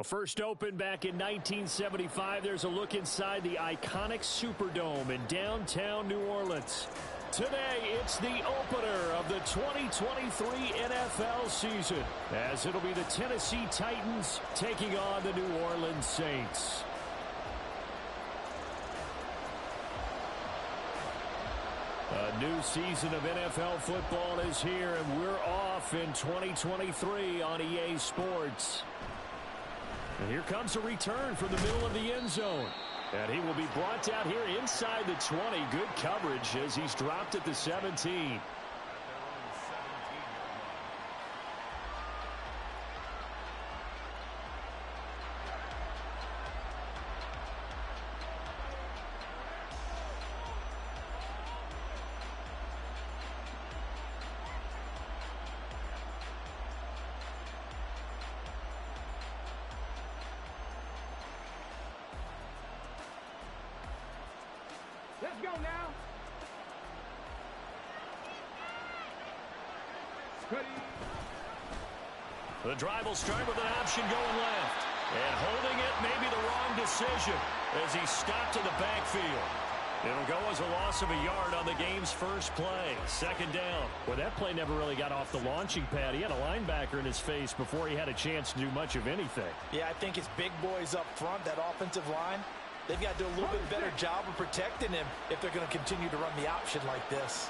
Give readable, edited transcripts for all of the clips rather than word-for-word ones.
Well, first opened back in 1975, there's a look inside the iconic Superdome in downtown New Orleans. Today, it's the opener of the 2023 NFL season, as it'll be the Tennessee Titans taking on the New Orleans Saints. A new season of NFL football is here, and we're off in 2023 on EA Sports. And here comes a return from the middle of the end zone. And he will be brought down here inside the 20. Good coverage as he's dropped at the 17. Let's go now. The drive will start with an option going left. And holding it may be the wrong decision as he stopped in the backfield. It'll go as a loss of a yard on the game's first play. Second down. Well, that play never really got off the launching pad. He had a linebacker in his face before he had a chance to do much of anything. Yeah, I think it's big boys up front, that offensive line. They've got to do a little bit better job of protecting him if they're going to continue to run the option like this.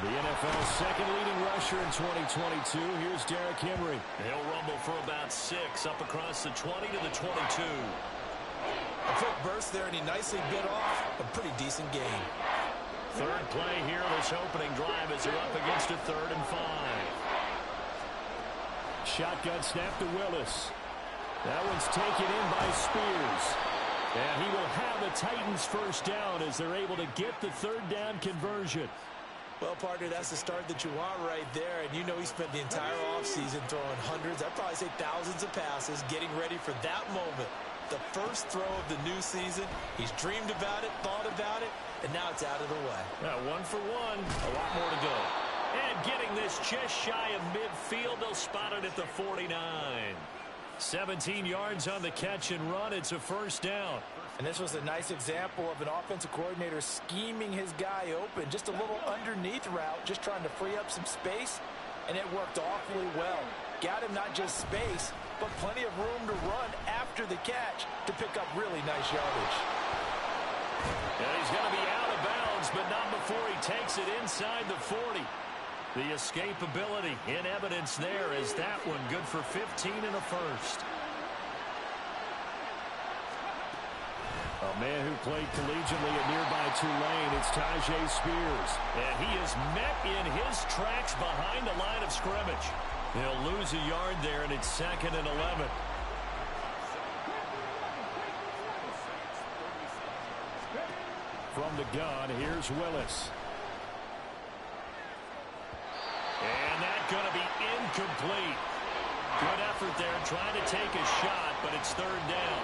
The NFL's second leading rusher in 2022. Here's Derrick Henry. He'll rumble for about 6 up across the 20 to the 22. A quick burst there, and he nicely bit off a pretty decent gain. Third play here, this opening drive as they're up against a 3rd and 5. Shotgun snap to Willis. That one's taken in by Spears. And he will have the Titans first down as they're able to get the 3rd down conversion. Well, partner, that's the start that you want right there. And you know he spent the entire offseason throwing hundreds, I'd probably say thousands of passes, getting ready for that moment. The first throw of the new season. He's dreamed about it, thought about it, and now it's out of the way. 1 for 1, a lot more to go. And getting this just shy of midfield, they'll spot it at the 49. 17 yards on the catch and run. It's a first down. And this was a nice example of an offensive coordinator scheming his guy open. Just a little underneath route, just trying to free up some space, and it worked awfully well. Got him not just space, but plenty of room to run after the catch to pick up really nice yardage. And he's going to be out of bounds, but not before he takes it inside the 40. The escapability in evidence there is that one good for 15 and a first. A man who played collegiately at nearby Tulane, it's Tajay Spears. And he is met in his tracks behind the line of scrimmage. He'll lose a yard there, and it's 2nd and 11. From the gun, here's Willis. And that's going to be incomplete. Good effort there, trying to take a shot, but it's 3rd down.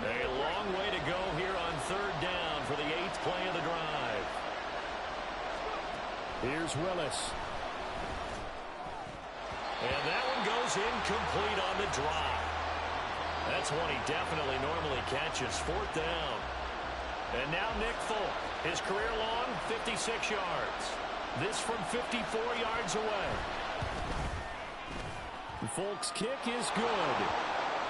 A long way to go here on 3rd down for the 8th play of the drive. Here's Willis. And that one goes incomplete on the drop. That's one he definitely normally catches. 4th down. And now Nick Folk. His career long, 56 yards. This from 54 yards away. Folk's kick is good.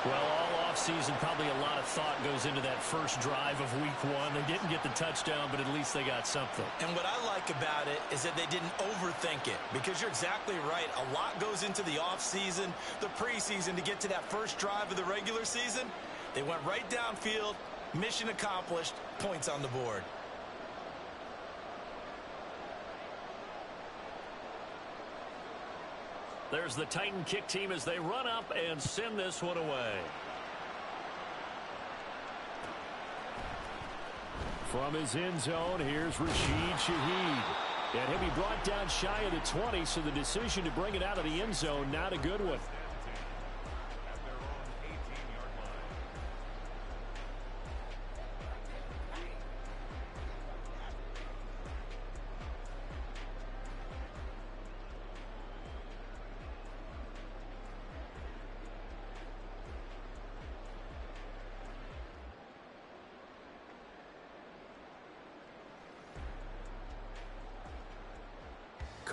Well, all offseason, probably a lot of thought goes into that first drive of week 1. They didn't get the touchdown, but at least they got something. And what I like about it is that they didn't overthink it, because you're exactly right. A lot goes into the offseason, the preseason, to get to that first drive of the regular season. They went right downfield, mission accomplished, points on the board. There's the Titan kick team as they run up and send this one away. From his end zone, here's Rashid Shaheed. And he'll be brought down shy of the 20, so the decision to bring it out of the end zone, not a good one.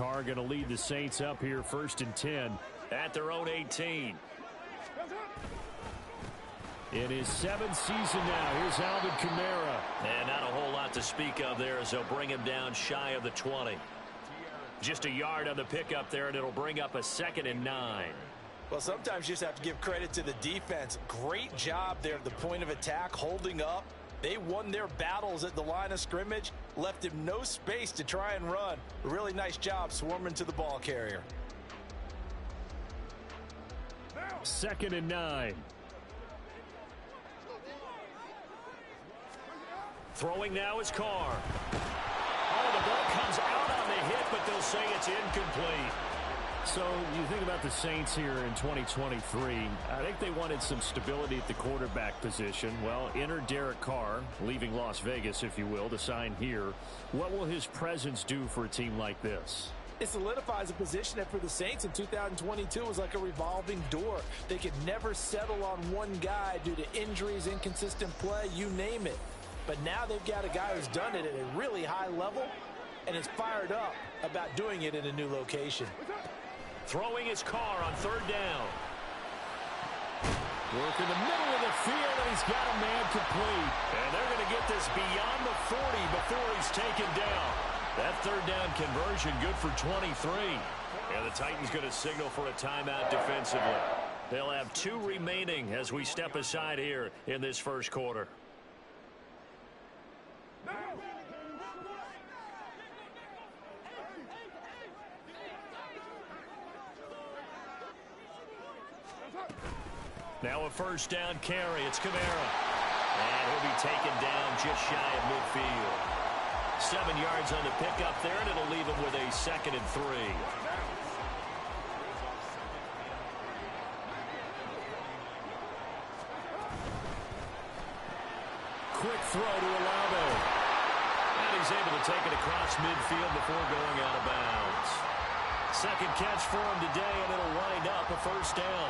Carr going to lead the Saints up here 1st and 10 at their own 18. In his 7th season now, here's Alvin Kamara. And not a whole lot to speak of there as they'll bring him down shy of the 20. Just a yard on the pickup there, and it'll bring up a 2nd and 9. Well, sometimes you just have to give credit to the defense. Great job there at the point of attack, holding up. They won their battles at the line of scrimmage, left him no space to try and run. A really nice job swarming to the ball carrier. 2nd and 9. Throwing now is Carr. Oh, the ball comes out on the hit, but they'll say it's incomplete. So you think about the Saints here in 2023. I think they wanted some stability at the quarterback position. Well, enter Derek Carr, leaving Las Vegas, if you will, to sign here. What will his presence do for a team like this? It solidifies a position that for the Saints in 2022 was like a revolving door. They could never settle on one guy due to injuries, inconsistent play, you name it. But now they've got a guy who's done it at a really high level and is fired up about doing it in a new location. Throwing his Carr on 3rd down. Work in the middle of the field, and he's got a man complete. And they're going to get this beyond the 40 before he's taken down. That 3rd down conversion good for 23. And the Titans going to signal for a timeout defensively. They'll have 2 remaining as we step aside here in this 1st quarter. Now a 1st down carry. It's Kamara. And he'll be taken down just shy of midfield. 7 yards on the pickup there, and it'll leave him with a 2nd and 3. Quick throw to Olave. And he's able to take it across midfield before going out of bounds. 2nd catch for him today, and it'll wind up a 1st down.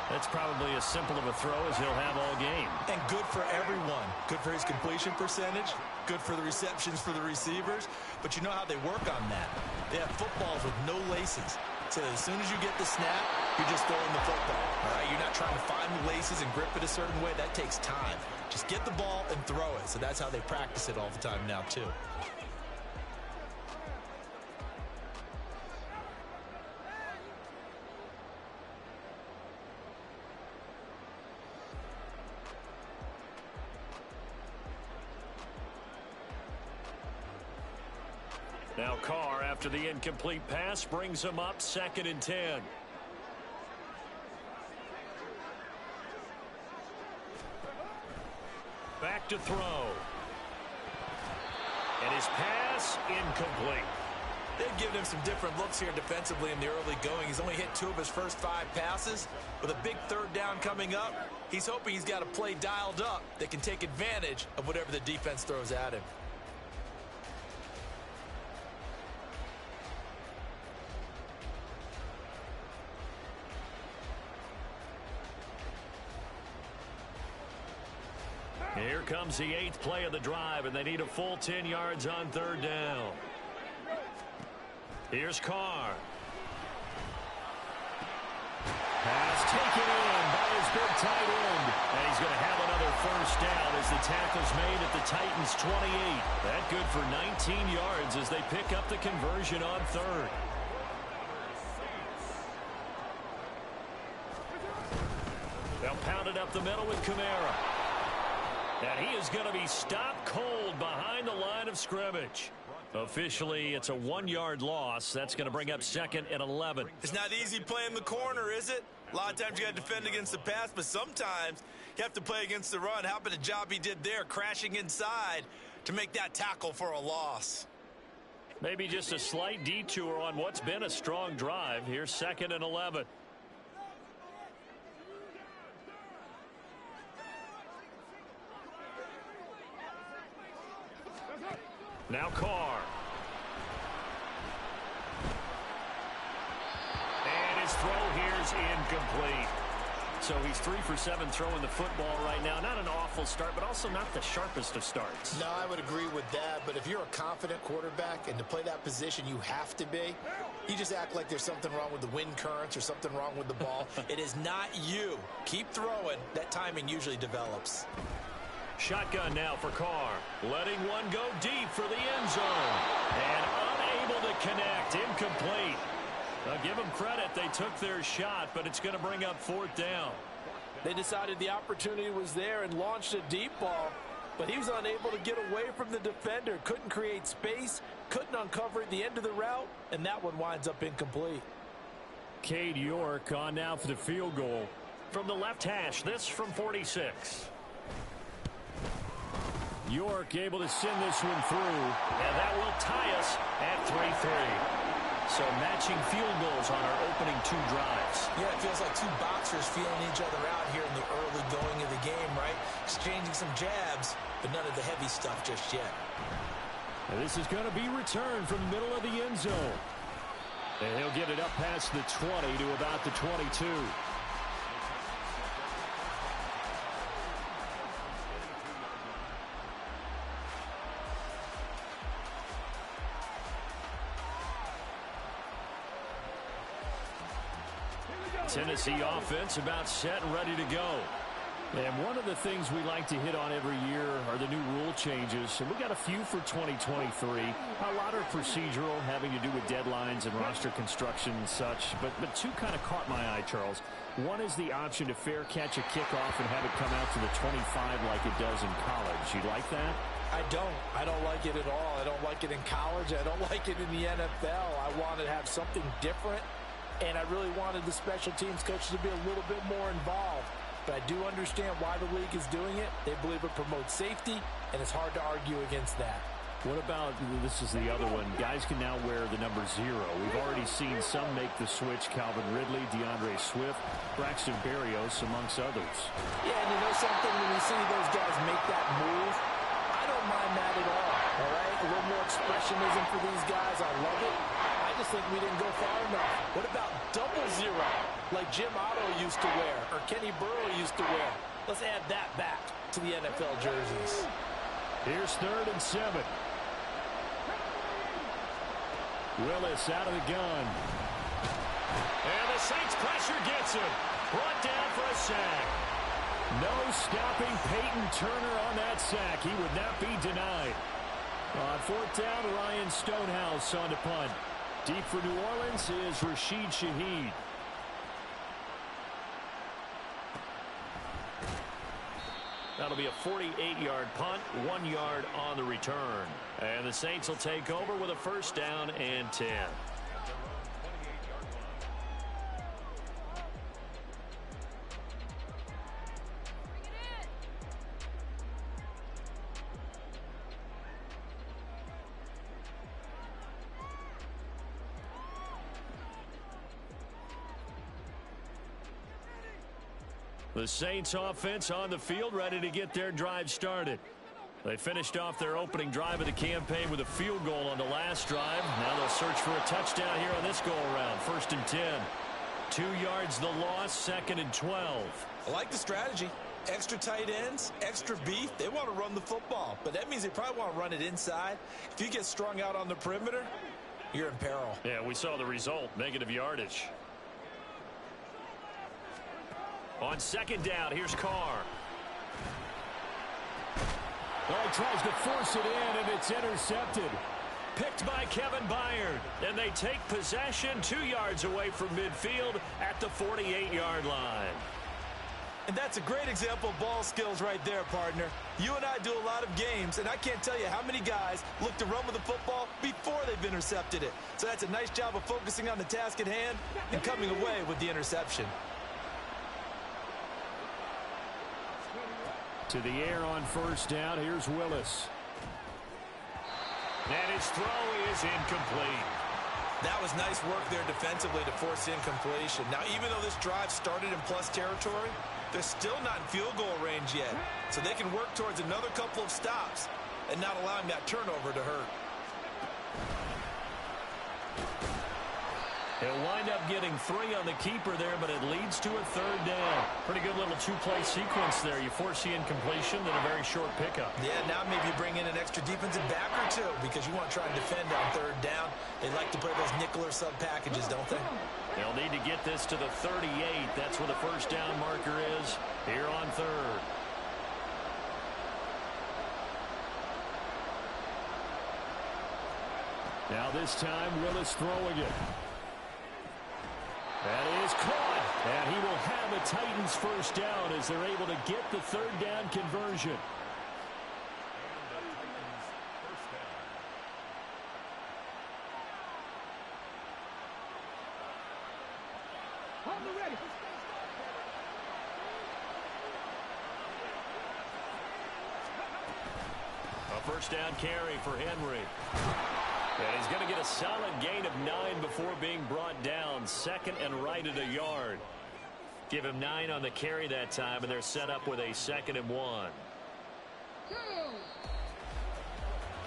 That's probably as simple of a throw as he'll have all game. And good for everyone. Good for his completion percentage. Good for the receptions for the receivers. But you know how they work on that. They have footballs with no laces. So as soon as you get the snap, you're just throwing the football. All right? You're not trying to find the laces and grip it a certain way. That takes time. Just get the ball and throw it. So that's how they practice it all the time now, too. Now Carr, after the incomplete pass, brings him up 2nd and 10. Back to throw. And his pass incomplete. They've given him some different looks here defensively in the early going. He's only hit 2 of his first 5 passes. With a big 3rd down coming up, he's hoping he's got a play dialed up that can take advantage of whatever the defense throws at him. Here comes the 8th play of the drive, and they need a full 10 yards on 3rd down. Here's Carr. Pass taken in by his big tight end. And he's going to have another 1st down as the tackle's made at the Titans' 28. That good for 19 yards as they pick up the conversion on 3rd. They'll pound it up the middle with Kamara. And he is going to be stopped cold behind the line of scrimmage. Officially, it's a 1-yard loss. That's going to bring up 2nd and 11. It's not easy playing the corner, is it? A lot of times you got to defend against the pass, but sometimes you have to play against the run. How about the job he did there, crashing inside to make that tackle for a loss? Maybe just a slight detour on what's been a strong drive. Here's 2nd and 11. Now Carr. And his throw here is incomplete. So he's 3 for 7 throwing the football right now. Not an awful start, but also not the sharpest of starts. No, I would agree with that. But if you're a confident quarterback and to play that position, you have to be. You just act like there's something wrong with the wind currents or something wrong with the ball. It is not you. Keep throwing. That timing usually develops. Shotgun now for Carr. Letting one go deep for the end zone. And unable to connect. Incomplete. Now give them credit. They took their shot, but it's going to bring up 4th down. They decided the opportunity was there and launched a deep ball, but he was unable to get away from the defender. Couldn't create space, couldn't uncover at the end of the route, and that one winds up incomplete. Cade York on now for the field goal. From the left hash, this from 46. York able to send this one through, and that will tie us at 3-3. So matching field goals on our opening 2 drives. Yeah, it feels like 2 boxers feeling each other out here in the early going of the game, right? Exchanging some jabs, but none of the heavy stuff just yet. And this is going to be returned from the middle of the end zone. And he'll get it up past the 20 to about the 22. Tennessee offense about set and ready to go. And one of the things we like to hit on every year are the new rule changes. And we got a few for 2023. A lot are procedural, having to do with deadlines and roster construction and such. But 2 kind of caught my eye, Charles. One is the option to fair catch a kickoff and have it come out to the 25 like it does in college. You like that? I don't. I don't like it at all. I don't like it in college. I don't like it in the NFL. I want to have something different. And I really wanted the special teams coaches to be a little bit more involved. But I do understand why the league is doing it. They believe it promotes safety, and it's hard to argue against that. What about, this is the other one, guys can now wear the number 0. We've already seen some make the switch. Calvin Ridley, DeAndre Swift, Braxton Berrios, amongst others. Yeah, and you know something? When we see those guys make that move, I don't mind that at all right? A little more expressionism for these guys. I love it. I just think we didn't go far enough. What about 00, like Jim Otto used to wear or Kenny Burrow used to wear? Let's add that back to the NFL jerseys. Here's 3rd and 7. Willis out of the gun. And the Saints pressure gets him. Brought down for a sack. No stopping Peyton Turner on that sack. He would not be denied. On 4th down, Ryan Stonehouse on to punt. Deep for New Orleans is Rashid Shaheed. That'll be a 48-yard punt, 1 yard on the return. And the Saints will take over with a 1st down and 10. The Saints offense on the field, ready to get their drive started. They finished off their opening drive of the campaign with a field goal on the last drive. Now they'll search for a touchdown here on this go-around. 1st and 10. 2 yards the loss, 2nd and 12. I like the strategy. Extra tight ends, extra beef. They want to run the football, but that means they probably want to run it inside. If you get strung out on the perimeter, you're in peril. Yeah, we saw the result, negative yardage. On 2nd down, here's Carr. Oh, he tries to force it in, and it's intercepted. Picked by Kevin Byard. And they take possession 2 yards away from midfield at the 48-yard line. And that's a great example of ball skills right there, partner. You and I do a lot of games, and I can't tell you how many guys look to run with the football before they've intercepted it. So that's a nice job of focusing on the task at hand and coming away with the interception. To the air on 1st down. Here's Willis. And his throw is incomplete. That was nice work there defensively to force incompletion. Now, even though this drive started in plus territory, they're still not in field goal range yet. So they can work towards another couple of stops and not allowing that turnover to hurt. He'll wind up getting 3 on the keeper there, but it leads to a 3rd down. Pretty good little 2-play sequence there. You force the incompletion, then a very short pickup. Yeah, now maybe you bring in an extra defensive back or two because you want to try and defend on 3rd down. They like to play those nickel or sub packages, don't they? They'll need to get this to the 38. That's where the first down marker is here on 3rd. Now this time, Willis throwing it. That is caught, and he will have a Titans first down as they're able to get the 3rd down conversion. A first down carry for Henry. And he's going to get a solid gain of 9 before being brought down. 2nd and right at a yard. Give him 9 on the carry that time, and they're set up with a 2nd and 1.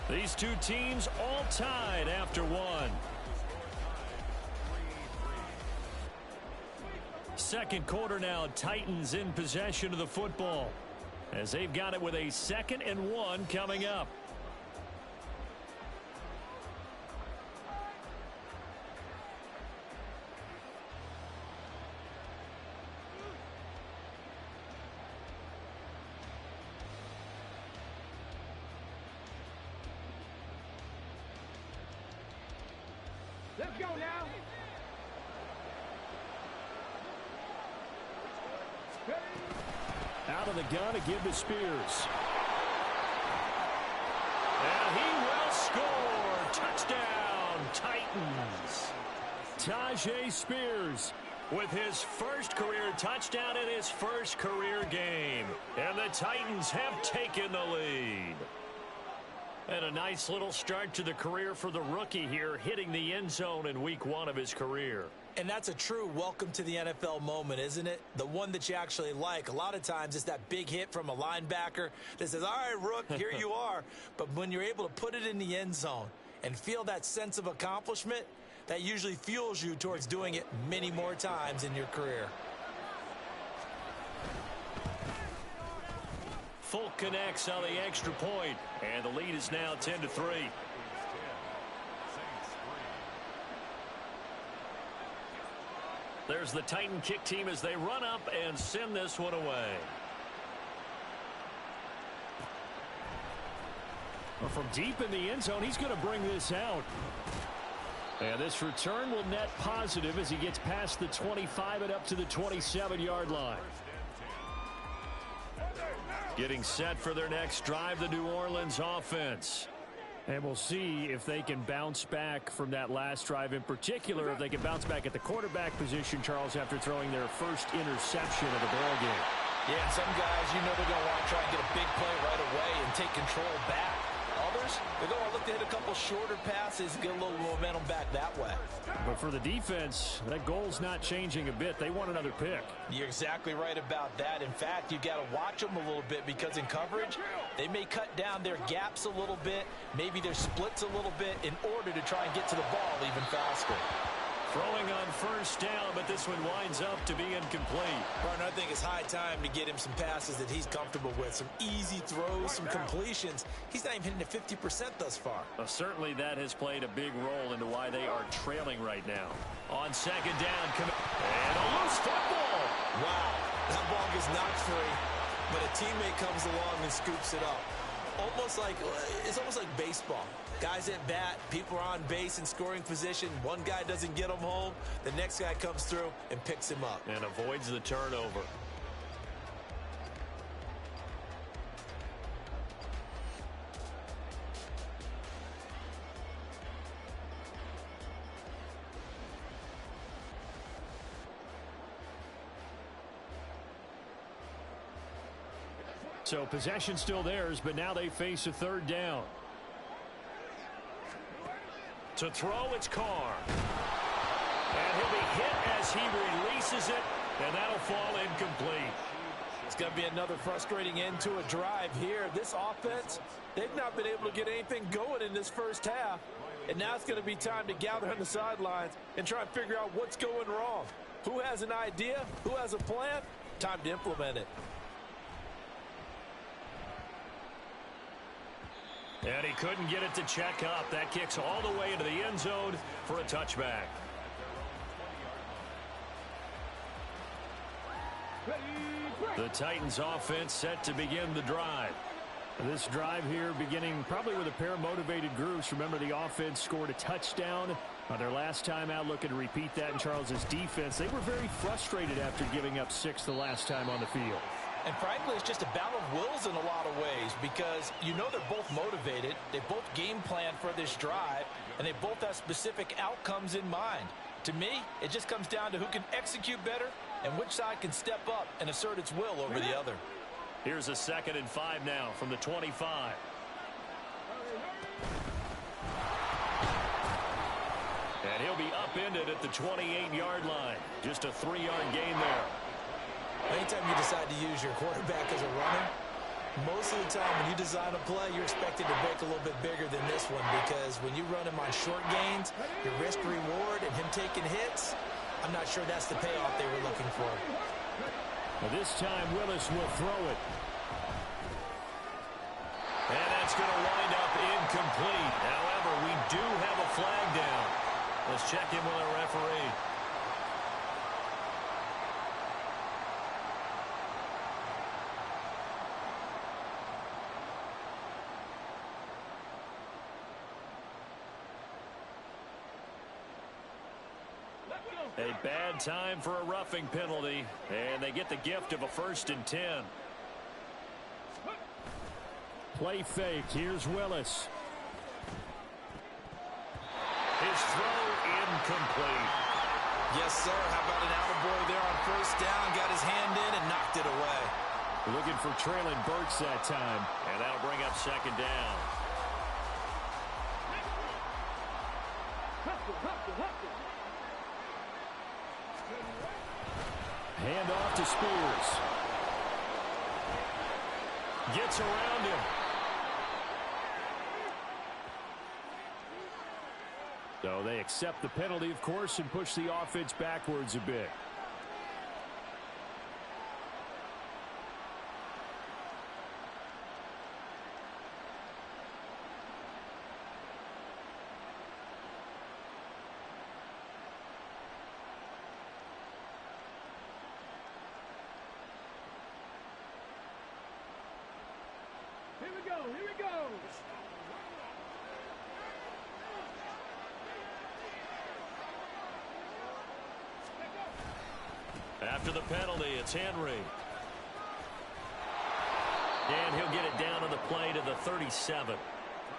These two teams all tied after 1. Second quarter now, Titans in possession of the football as they've got it with a 2nd and 1 coming up. Let's go now. Out of the gun to give to Spears. And he will score. Touchdown, Titans. Tajay Spears with his first career touchdown in his first career game. And the Titans have taken the lead. And a nice little start to the career for the rookie here, hitting the end zone in week 1 of his career. And that's a true welcome to the NFL moment, isn't it? The one that you actually like. A lot of times it's that big hit from a linebacker that says, all right, Rook, here you are. But when you're able to put it in the end zone and feel that sense of accomplishment, that usually fuels you towards doing it many more times in your career. Folk connects on the extra point, and the lead is now 10-3. There's the Titan kick team as they run up and send this one away. Well, from deep in the end zone, he's going to bring this out. And this return will net positive as he gets past the 25 and up to the 27-yard line. Getting set for their next drive, the New Orleans offense. And we'll see if they can bounce back from that last drive in particular, if they can bounce back at the quarterback position, Charles, after throwing their first interception of the ball game. Yeah, and some guys, you know they're going to want to try and get a big play right away and take control back. Others, they're going to look to hit a couple shorter passes, get a little momentum back that way. But for the defense, that goal's not changing a bit. They want another pick. You're exactly right about that. In fact, you've got to watch them a little bit because in coverage, they may cut down their gaps a little bit, maybe their splits a little bit in order to try and get to the ball even faster. Throwing on first down, but this one winds up to be incomplete. Partner, I think it's high time to get him some passes that he's comfortable with. Some easy throws, some completions. He's not even hitting at 50% thus far. Well, certainly that has played a big role into why they are trailing right now. On second down, and a loose football. Wow, that ball gets knocked free, but a teammate comes along and scoops it up. It's almost like baseball. Guys at bat, people are on base in scoring position. One guy doesn't get him home. The next guy comes through and picks him up. And avoids the turnover. So possession still theirs, but now they face a third down. To throw, it's Carr. And he'll be hit as he releases it, and that'll fall incomplete. It's going to be another frustrating end to a drive here. This offense, they've not been able to get anything going in this first half. And now it's going to be time to gather on the sidelines and try and figure out what's going wrong. Who has an idea? Who has a plan? Time to implement it. And he couldn't get it to check up. That kicks all the way into the end zone for a touchback. The Titans offense set to begin the drive. This drive here beginning probably with a pair of motivated groups. Remember, the offense scored a touchdown their last time out, looking to repeat that in Charles's defense. They were very frustrated after giving up 6 the last time on the field. And frankly, it's just a battle of wills in a lot of ways because you know they're both motivated. They both game plan for this drive, and they both have specific outcomes in mind. To me, it just comes down to who can execute better and which side can step up and assert its will over the other. Here's a 2nd and 5 now from the 25. And he'll be upended at the 28-yard line. Just a 3-yard gain there. Anytime you decide to use your quarterback as a runner, most of the time when you design a play, you're expected to break a little bit bigger than this one because when you run him on short gains, your risk-reward and him taking hits, I'm not sure that's the payoff they were looking for. Well, this time Willis will throw it. And that's going to wind up incomplete. However, we do have a flag down. Let's check in with our referee. A bad time for a roughing penalty, and they get the gift of a 1st and 10. Play fake. Here's Willis. His throw incomplete. Yes, sir. How about an attaboy there on 1st down? Got his hand in and knocked it away. Looking for Traylon Burks that time, and that'll bring up 2nd down. Hand off to Spears. Gets around him. So they accept the penalty, of course, and push the offense backwards a bit. Here we go. After the penalty, it's Henry. And he'll get it down on the play to the 37.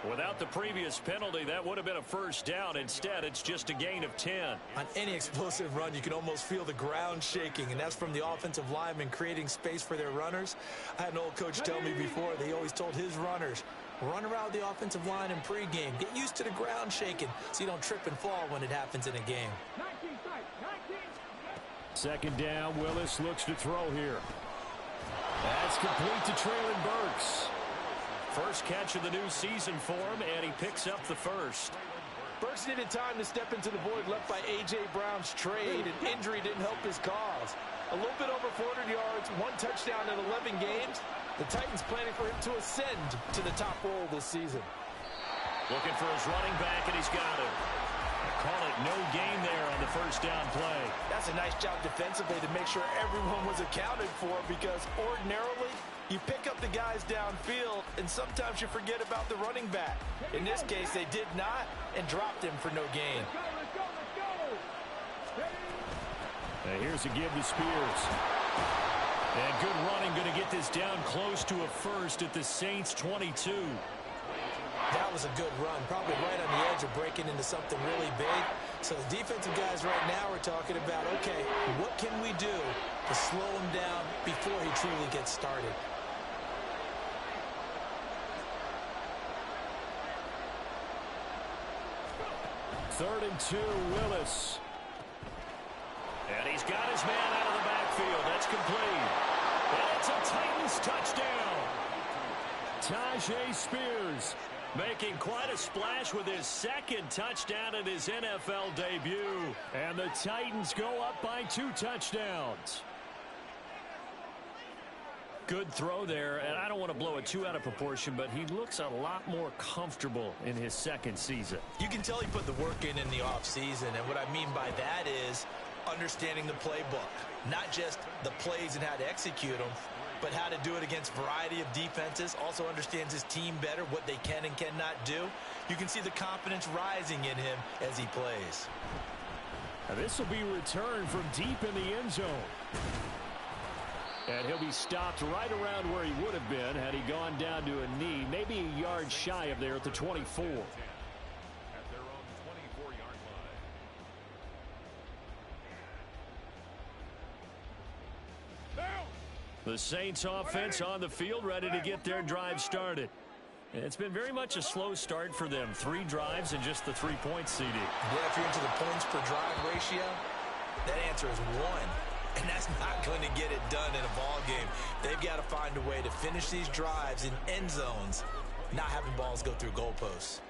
Without the previous penalty, that would have been a 1st down. Instead, it's just a gain of 10. On any explosive run, you can almost feel the ground shaking, and that's from the offensive linemen creating space for their runners. I had an old coach tell me before, they always told his runners, run around the offensive line in pregame. Get used to the ground shaking so you don't trip and fall when it happens in a game. 2nd down, Willis looks to throw here. That's complete to Traylon Burks. First catch of the new season for him, and he picks up the 1st. Burks needed time to step into the void left by A.J. Brown's trade, and injury didn't help his cause. A little bit over 400 yards, 1 touchdown in 11 games. The Titans planning for him to ascend to the top role this season. Looking for his running back, and he's got it. Call it no gain there on the 1st down play. That's a nice job defensively to make sure everyone was accounted for because ordinarily you pick up the guys downfield and sometimes you forget about the running back. In this case, they did not and dropped him for no gain. And here's a give to Spears. And good running, going to get this down close to a 1st at the Saints 22. That was a good run, probably right on the edge of breaking into something really big. So the defensive guys right now are talking about, okay, what can we do to slow him down before he truly gets started? Third and 2, Willis. And he's got his man out of the backfield. That's complete. And it's a Titans touchdown. Tyjae Spears, making quite a splash with his second touchdown in his NFL debut. And the Titans go up by 2 touchdowns. Good throw there, and I don't want to blow it too out of proportion, but he looks a lot more comfortable in his second season. You can tell he put the work in the offseason, and what I mean by that is understanding the playbook. Not just the plays and how to execute them, but how to do it against a variety of defenses. Also understands his team better, what they can and cannot do. You can see the confidence rising in him as he plays. Now this will be returned from deep in the end zone. And he'll be stopped right around where he would have been had he gone down to a knee, maybe a yard shy of there at the 24. At their own 24-yard line. The Saints offense on the field, ready to get their drive started. And it's been very much a slow start for them. 3 drives and just the 3-point CD. Yeah, if you're into the points per drive ratio, that answer is 1. And that's not going to get it done in a ball game. They've got to find a way to finish these drives in end zones, not having balls go through goalposts.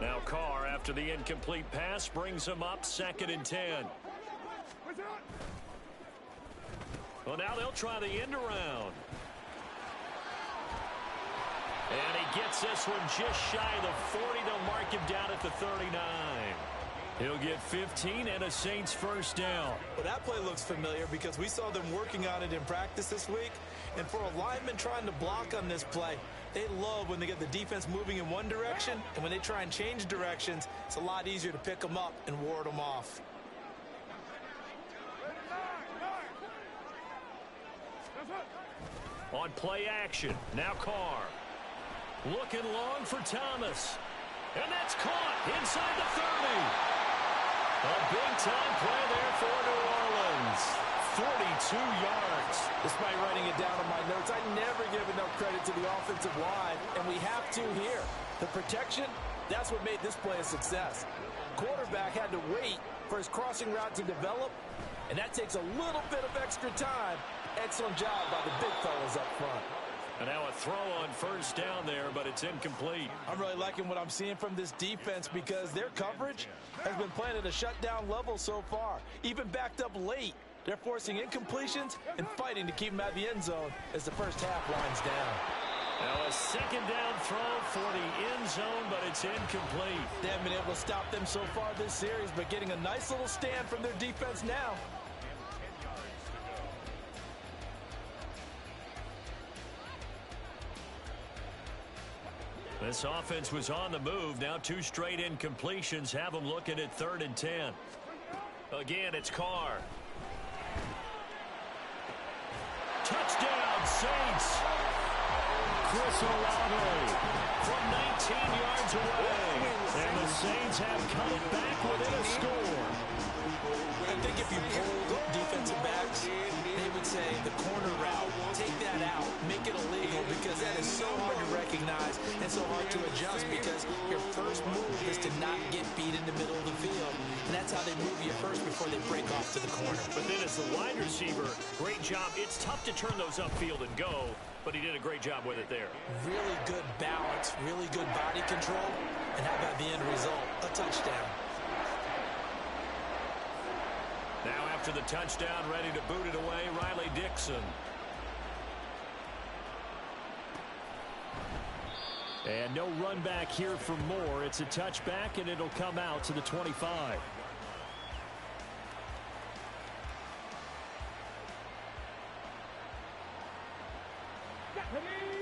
Now Carr, after the incomplete pass, brings him up 2nd and 10. Well, now they'll try the end around. And he gets this one just shy of the 40. They'll mark him down at the 39. He'll get 15 and a Saints first down. Well, that play looks familiar because we saw them working on it in practice this week. And for a lineman trying to block on this play, they love when they get the defense moving in one direction. And when they try and change directions, it's a lot easier to pick them up and ward them off. On play action, now Carr. Looking long for Thomas. And that's caught inside the 30. A big-time play there for New Orleans. 42 yards. Despite writing it down on my notes, I never give enough credit to the offensive line, and we have to here. The protection, that's what made this play a success. Quarterback had to wait for his crossing route to develop, and that takes a little bit of extra time. Excellent job by the big fellas up front. And now a throw on first down there, but it's incomplete. I'm really liking what I'm seeing from this defense because their coverage has been playing at a shutdown level so far. Even backed up late, they're forcing incompletions and fighting to keep them out of the end zone as the first half winds down. Now a 2nd down throw for the end zone, but it's incomplete. They haven't been able to stop them so far this series, but getting a nice little stand from their defense now. This offense was on the move. Now 2 straight incompletions have them looking at 3rd and 10. Again, it's Carr. Touchdown, Saints. Chris Olave from 19 yards away. And the Saints have come back within a score. I think if you pulled defensive backs, they would say the corner route, take that out, make it illegal because that is so hard to recognize and so hard to adjust because your first move is to not get beat in the middle of the field. And that's how they move you first before they break off to the corner. But then as the wide receiver, great job. It's tough to turn those upfield and go, but he did a great job with it there. Really good balance, really good body control. And how about the end result? A touchdown. Now after the touchdown, ready to boot it away, Riley Dixon. And no run back here for Moore. It's a touchback, and it'll come out to the 25.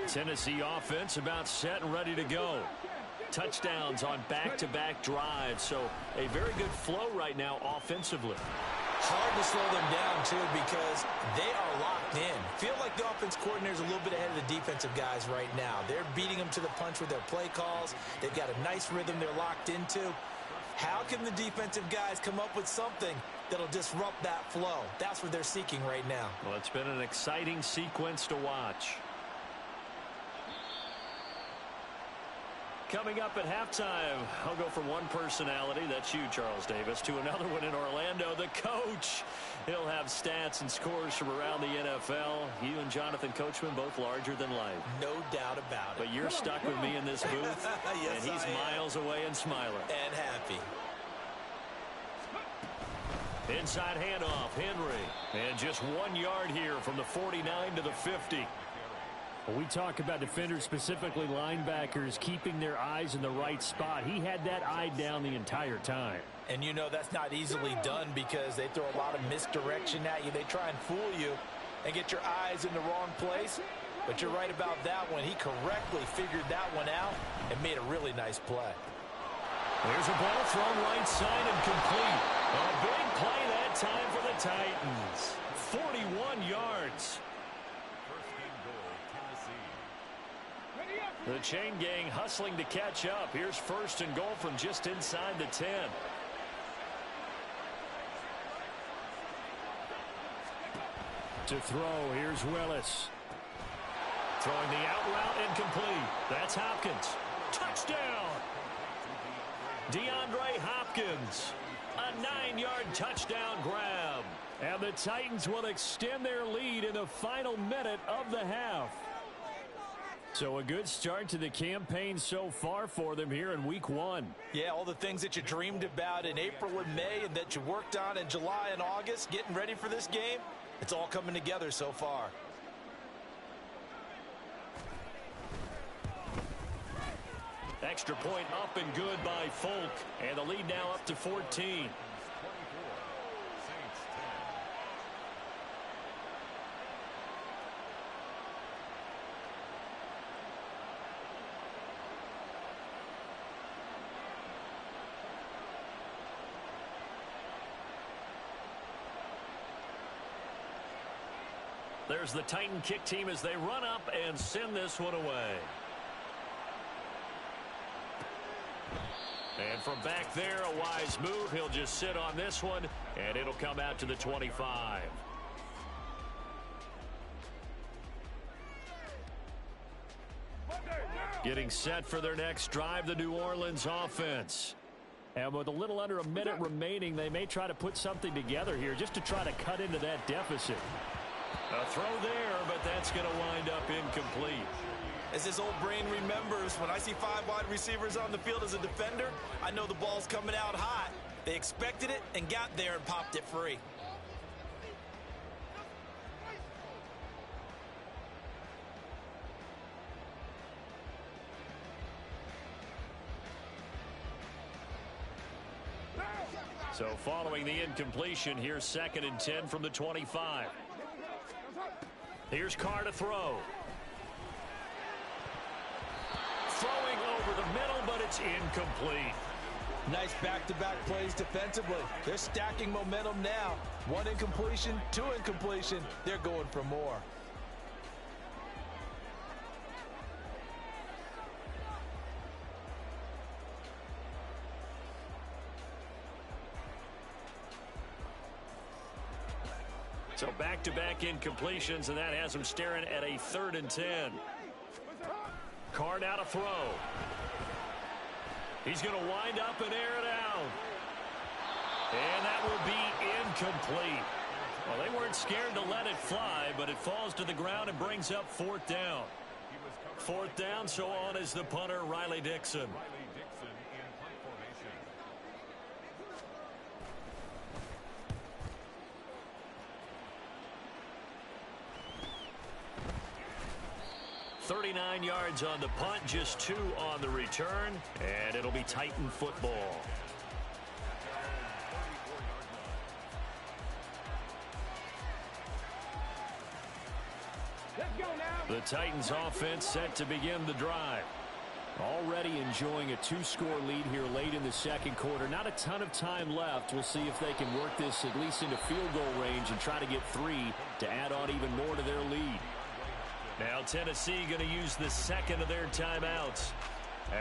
Tennessee offense about set and ready to go. Touchdowns on back-to-back drives, so a very good flow right now offensively. Hard to slow them down, too, because they are locked in. Feel like the offense coordinator's a little bit ahead of the defensive guys right now. They're beating them to the punch with their play calls. They've got a nice rhythm they're locked into. How can the defensive guys come up with something that'll disrupt that flow? That's what they're seeking right now. Well, it's been an exciting sequence to watch. Coming up at halftime, I'll go from one personality, that's you, Charles Davis, to another one in Orlando, the coach. He'll have stats and scores from around the NFL. You and Jonathan Coachman both larger than life. No doubt about it. But you're stuck with me in this booth, yes, and he's miles away and smiling. And happy. Inside handoff, Henry. And just 1 yard here from the 49 to the 50. Well, we talk about defenders, specifically linebackers, keeping their eyes in the right spot. He had that eye down the entire time. And you know that's not easily done because they throw a lot of misdirection at you. They try and fool you and get your eyes in the wrong place. But you're right about that one. He correctly figured that one out and made a really nice play. There's a ball thrown right side and complete. A big play that time for the Titans. 41 yards. The chain gang hustling to catch up. Here's first and goal from just inside the 10. To throw, here's Willis. Throwing the out route incomplete. That's Hopkins. Touchdown! DeAndre Hopkins. A 9-yard touchdown grab. And the Titans will extend their lead in the final minute of the half. So a good start to the campaign so far for them here in week 1. Yeah, all the things that you dreamed about in April and May and that you worked on in July and August, getting ready for this game, it's all coming together so far. Extra point up and good by Folk. And the lead now up to 14. There's the Titan kick team as they run up and send this one away. And from back there, a wise move. He'll just sit on this one, and it'll come out to the 25. Getting set for their next drive, the New Orleans offense. And with a little under a minute remaining, they may try to put something together here just to try to cut into that deficit. A throw there, but that's going to wind up incomplete. As this old brain remembers, when I see 5 wide receivers on the field as a defender, I know the ball's coming out hot. They expected it and got there and popped it free. So following the incompletion, here's 2nd and 10 from the 25. Here's Carr to throw. Throwing over the middle, but it's incomplete. Nice back-to-back plays defensively. They're stacking momentum now. 1 incompletion, 2 incompletion. They're going for more. So back-to-back incompletions, and that has him staring at a 3rd and 10. Carr now to throw. He's going to wind up and air it out. And that will be incomplete. Well, they weren't scared to let it fly, but it falls to the ground and brings up 4th down. 4th down, so on is the punter, Riley Dixon. 39 yards on the punt, just 2 on the return, and it'll be Titan football. Let's go now. The Titans offense set to begin the drive. Already enjoying a 2-score lead here late in the 2nd quarter. Not a ton of time left. We'll see if they can work this at least into field goal range and try to get 3 to add on even more to their lead. Now Tennessee going to use the 2nd of their timeouts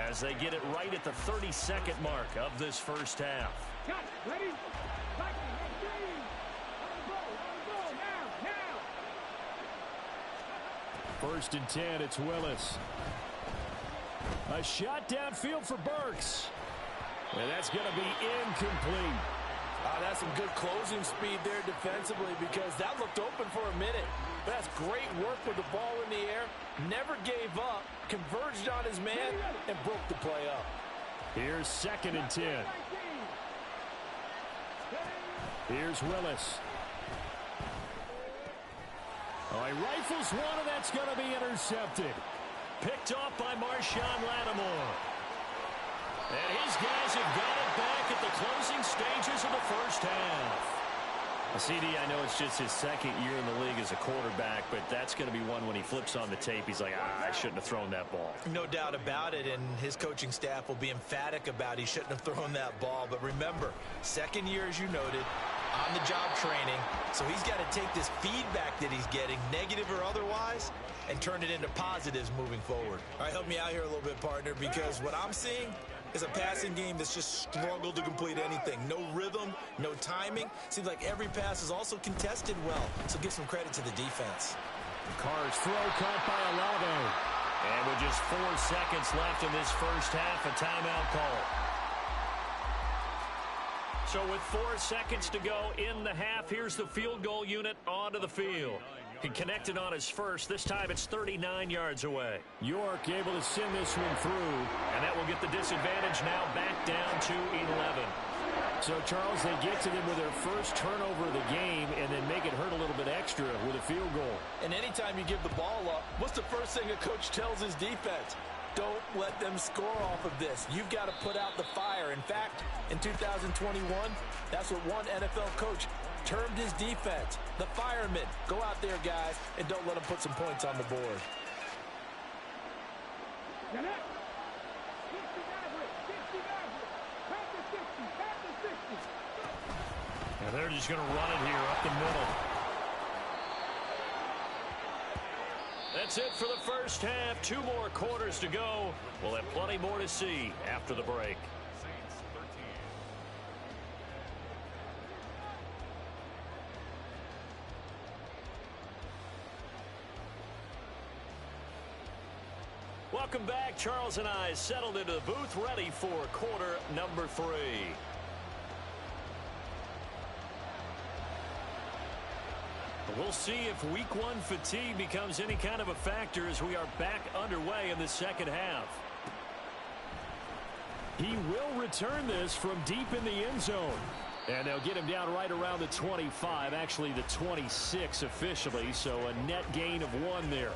as they get it right at the 32nd mark of this first half. Cut. Ready? Titan, let's go. On the ball, now. 1st and 10, it's Willis. A shot downfield for Burks. And that's going to be incomplete. That's some good closing speed there defensively because that looked open for a minute. But that's great work with the ball in the air. Never gave up, converged on his man, and broke the play up. Here's 2nd and 10. Here's Willis. Oh, he rifles one, and that's going to be intercepted. Picked off by Marshawn Lattimore. And his guys have got it back at the closing stages of the first half. CD, I know it's just his 2nd year in the league as a quarterback, but that's going to be one when he flips on the tape. He's like, I shouldn't have thrown that ball. No doubt about it, and his coaching staff will be emphatic about he shouldn't have thrown that ball. But remember, 2nd year, as you noted, on-the-job training, so he's got to take this feedback that he's getting, negative or otherwise, and turn it into positives moving forward. All right, help me out here a little bit, partner, because what I'm seeing is a passing game that's just struggled to complete anything. No rhythm, no timing. Seems like every pass is also contested well, so give some credit to the defense. Carr's throw caught by Olave. And with just 4 seconds left in this first half, a timeout call. So with 4 seconds to go in the half, here's the field goal unit onto the field. He connected on his first. This time it's 39 yards away. York able to send this one through. And that will get the disadvantage now back down to 11. So, Charles, they get to them with their first turnover of the game and then make it hurt a little bit extra with a field goal. And anytime you give the ball up, what's the first thing a coach tells his defense? Don't let them score off of this. You've got to put out the fire. In fact, in 2021, that's what one NFL coach termed his defense, the firemen. Go out there, guys, and don't let them put some points on the board. And they're just going to run it here up the middle. That's it for the first half. 2 more quarters to go. We'll have plenty more to see after the break. Welcome back. Charles and I settled into the booth, ready for quarter number 3. We'll see if week 1 fatigue becomes any kind of a factor as we are back underway in the second half. He will return this from deep in the end zone. And they'll get him down right around the 25, actually the 26 officially, so a net gain of 1 there.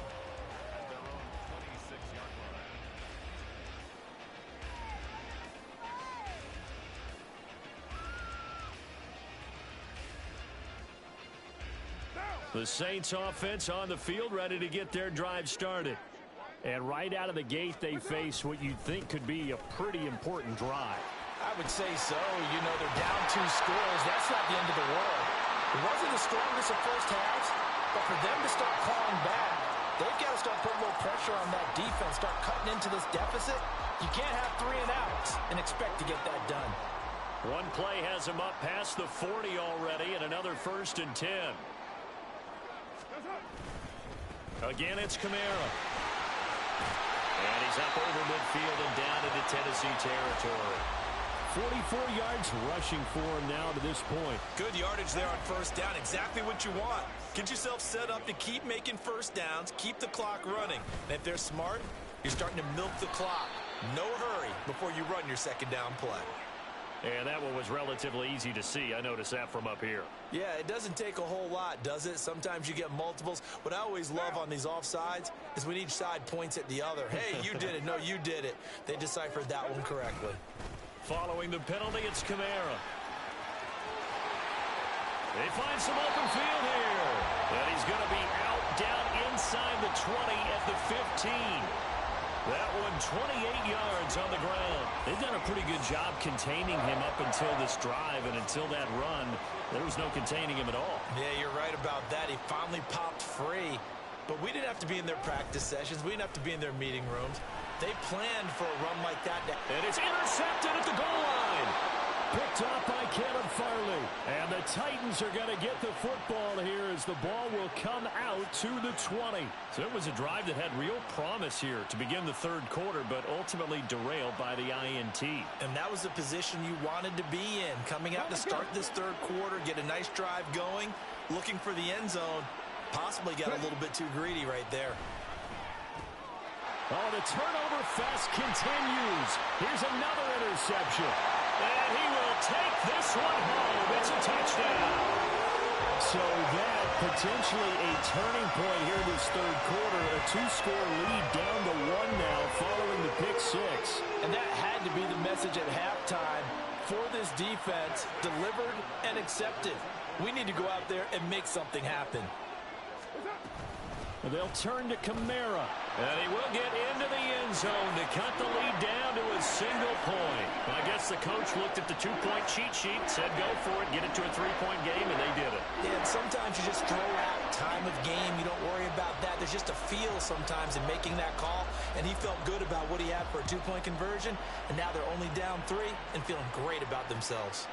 The Saints offense on the field, ready to get their drive started. And right out of the gate, they face what you'd think could be a pretty important drive. I would say so. You know, they're down 2 scores. That's not the end of the world. It wasn't the strongest of first halves, but for them to start clawing back, they've got to start putting a little pressure on that defense, start cutting into this deficit. You can't have 3 and outs and expect to get that done. One play has him up past the 40 already, and another 1st and 10. Again, it's Kamara. And he's up over midfield and down into Tennessee territory. 44 yards rushing for him now to this point. Good yardage there on first down. Exactly what you want. Get yourself set up to keep making first downs, keep the clock running. And if they're smart, you're starting to milk the clock. No hurry before you run your second down play. And that one was relatively easy to see. I noticed that from up here. Yeah, it doesn't take a whole lot, does it? Sometimes you get multiples. What I always love on these offsides is when each side points at the other. Hey, you did it. No, you did it. They deciphered that one correctly. Following the penalty, it's Kamara. They find some open field here. And he's going to be out down inside the 20 at the 15. That one 28 yards on the ground. They've done a pretty good job containing him up until this drive, and until that run, there was no containing him at all. Yeah, you're right about that. He finally popped free. But we didn't have to be in their practice sessions. We didn't have to be in their meeting rooms. They planned for a run like that. And it's intercepted at the goal line. picked off by Caleb Farley. And the Titans are going to get the football here as the ball will come out to the 20. So it was a drive that had real promise here to begin the third quarter, but ultimately derailed by the INT. And that was the position you wanted to be in. Coming out to start this third quarter, get a nice drive going, looking for the end zone. Possibly got a little bit too greedy right there. Oh, the turnover fest continues. Here's another interception. And he will take this one home. It's a touchdown. So that potentially a turning point here in this third quarter. A two-score lead down to one now following the pick six. And that had to be the message at halftime for this defense. Delivered and accepted. We need to go out there and make something happen. They'll turn to Kamara. And he will get into the end zone to cut the lead down to a single point. I guess the coach looked at the two-point cheat sheet, said go for it, get it to a three-point game, and they did it. Yeah, and sometimes you just throw out time of game. You don't worry about that. There's just a feel sometimes in making that call, and he felt good about what he had for a two-point conversion, and now they're only down 3 and feeling great about themselves.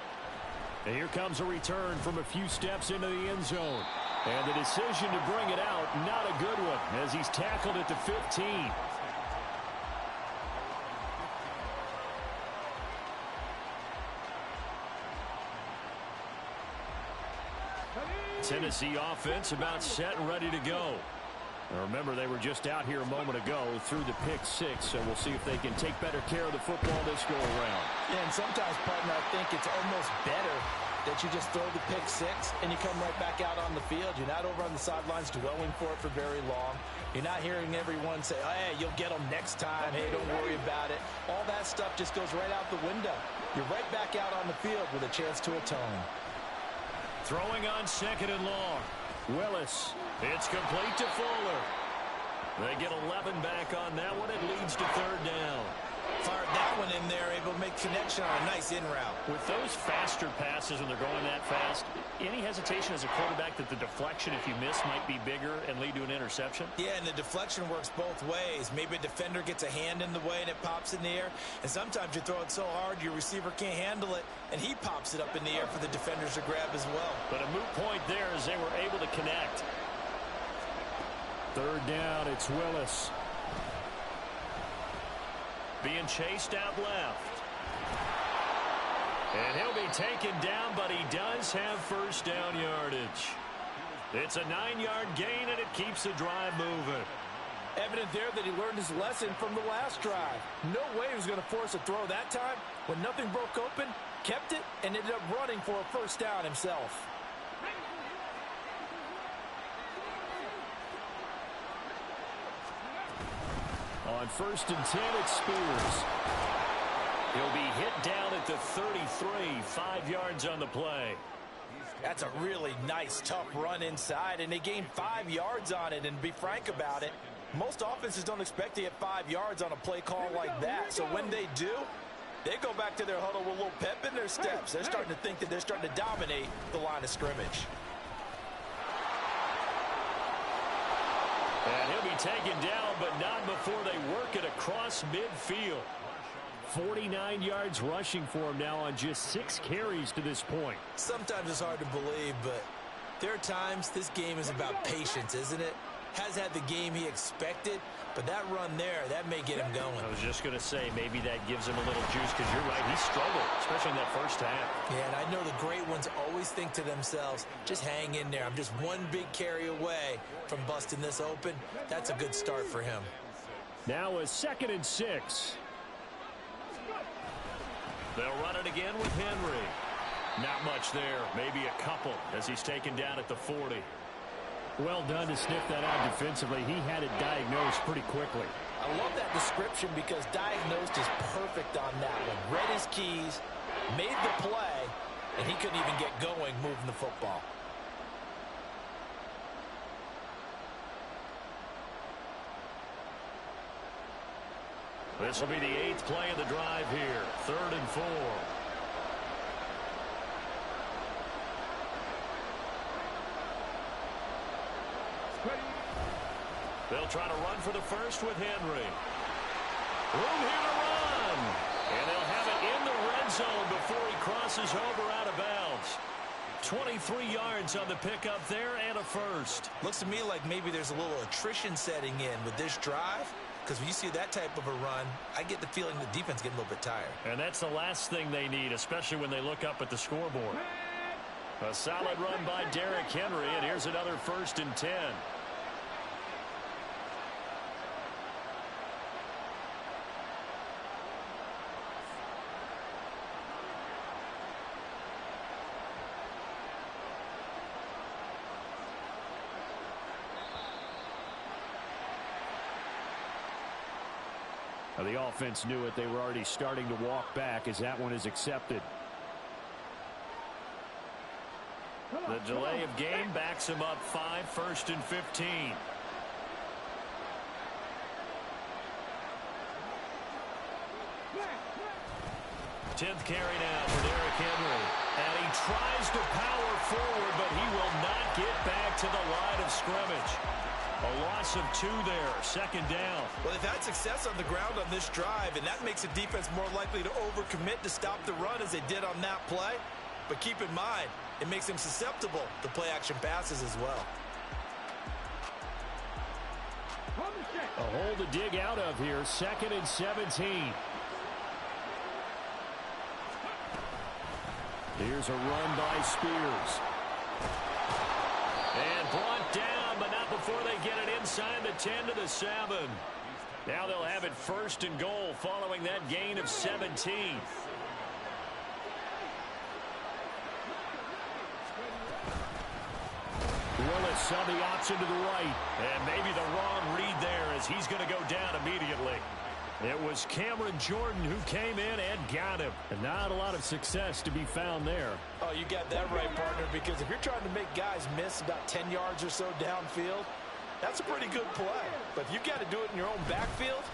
And here comes a return from a few steps into the end zone. And the decision to bring it out, not a good one, as he's tackled at the 15. Tennessee offense about set and ready to go. Now remember, they were just out here a moment ago through the pick six, so we'll see if they can take better care of the football this go-around. Yeah, and sometimes, partner, I think it's almost better that you just throw the pick six and you come right back out on the field. You're not over on the sidelines dwelling for it for very long. You're not hearing everyone say, hey, you'll get them next time. Hey, don't worry about it. All that stuff just goes right out the window. You're right back out on the field with a chance to atone. Throwing on second and long. Willis. It's complete to Fuller. They get 11 back on that one. It leads to third down. Fired that one in there, able to make connection on a nice in route. With those faster passes and they're going that fast, any hesitation as a quarterback that the deflection, if you miss, might be bigger and lead to an interception? Yeah, and the deflection works both ways. Maybe a defender gets a hand in the way and it pops in the air. And sometimes you throw it so hard your receiver can't handle it, and he pops it up in the air for the defenders to grab as well. But a moot point there as they were able to connect. Third down, it's Willis. Being chased out left. And he'll be taken down, but he does have first down yardage. It's a 9-yard gain, and it keeps the drive moving. Evident there that he learned his lesson from the last drive. No way he was going to force a throw that time. When nothing broke open, kept it, and ended up running for a first down himself. On 1st and 10, it's Spears. He'll be hit down at the 33, 5 yards on the play. That's a really nice, tough run inside, and they gained 5 yards on it. And to be frank about it, most offenses don't expect to get 5 yards on a play call like that. So when they do, they go back to their huddle with a little pep in their steps. They're starting to think that they're starting to dominate the line of scrimmage. And he'll be taken down, but not before they work it across midfield. 49 yards rushing for him now on just 6 carries to this point. Sometimes it's hard to believe, but there are times this game is about patience, isn't it? Has had the game he expected, but that run there, that may get him going. I was just going to say, maybe that gives him a little juice, because you're right, he struggled, especially in that first half. Yeah, and I know the great ones always think to themselves, just hang in there. I'm just one big carry away from busting this open. That's a good start for him. Now a 2nd and 6. They'll run it again with Henry. Not much there, maybe a couple, as he's taken down at the 40. Well done to sniff that out defensively. He had it diagnosed pretty quickly. I love that description because diagnosed is perfect on that one. Read his keys, made the play, and he couldn't even get going moving the football. This will be the 8th play of the drive here. 3rd and 4. They'll try to run for the first with Henry. Room here to run. And they'll have it in the red zone before he crosses over out of bounds. 23 yards on the pickup there and a first. Looks to me like maybe there's a little attrition setting in with this drive, because when you see that type of a run, I get the feeling the defense getting a little bit tired. And that's the last thing they need, especially when they look up at the scoreboard. A solid run by Derrick Henry, and here's another 1st and 10. The offense knew it. They were already starting to walk back as that one is accepted. The delay of game backs him up 5, 1st and 15. Tenth carry now for Derrick Henry. And he tries to power forward, but he will not get back to the line of scrimmage. A loss of 2 there, 2nd down. Well, they've had success on the ground on this drive, and that makes the defense more likely to overcommit to stop the run as they did on that play. But keep in mind, it makes them susceptible to play-action passes as well. A hole to dig out of here, 2nd and 17. Here's a run by Spears. And brought down, but not before they get it inside the 10 to the 7. Now they'll have it 1st and goal following that gain of 17. Willis on the option to the right. And maybe the wrong read there as he's going to go down immediately. It was Cameron Jordan who came in and got him. And not a lot of success to be found there. Oh, you got that right, partner, because if you're trying to make guys miss about 10 yards or so downfield, that's a pretty good play. But if you've got to do it in your own backfield,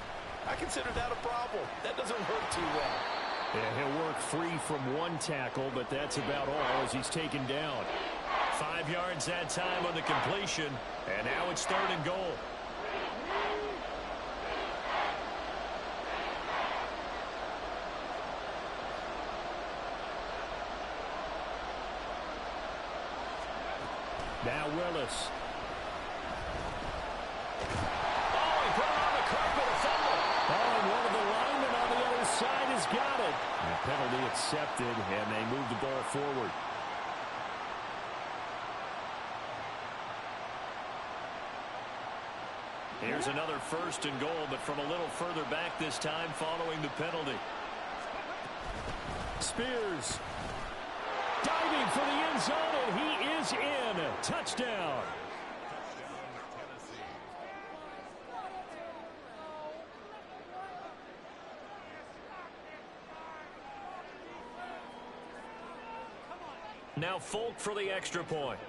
I consider that a problem. That doesn't work too well. Yeah, he'll work free from one tackle, but that's about all as he's taken down. 5 yards that time on the completion, and now it's 3rd and goal. Now Willis. Oh, he put it on the carpet, a fumble. Oh, and one of the linemen on the other side has got it. And penalty accepted, and they move the ball forward. Here's another 1st and goal, but from a little further back this time following the penalty. Spears diving for the end zone, and he is in. Touchdown. Now Folk for the extra point.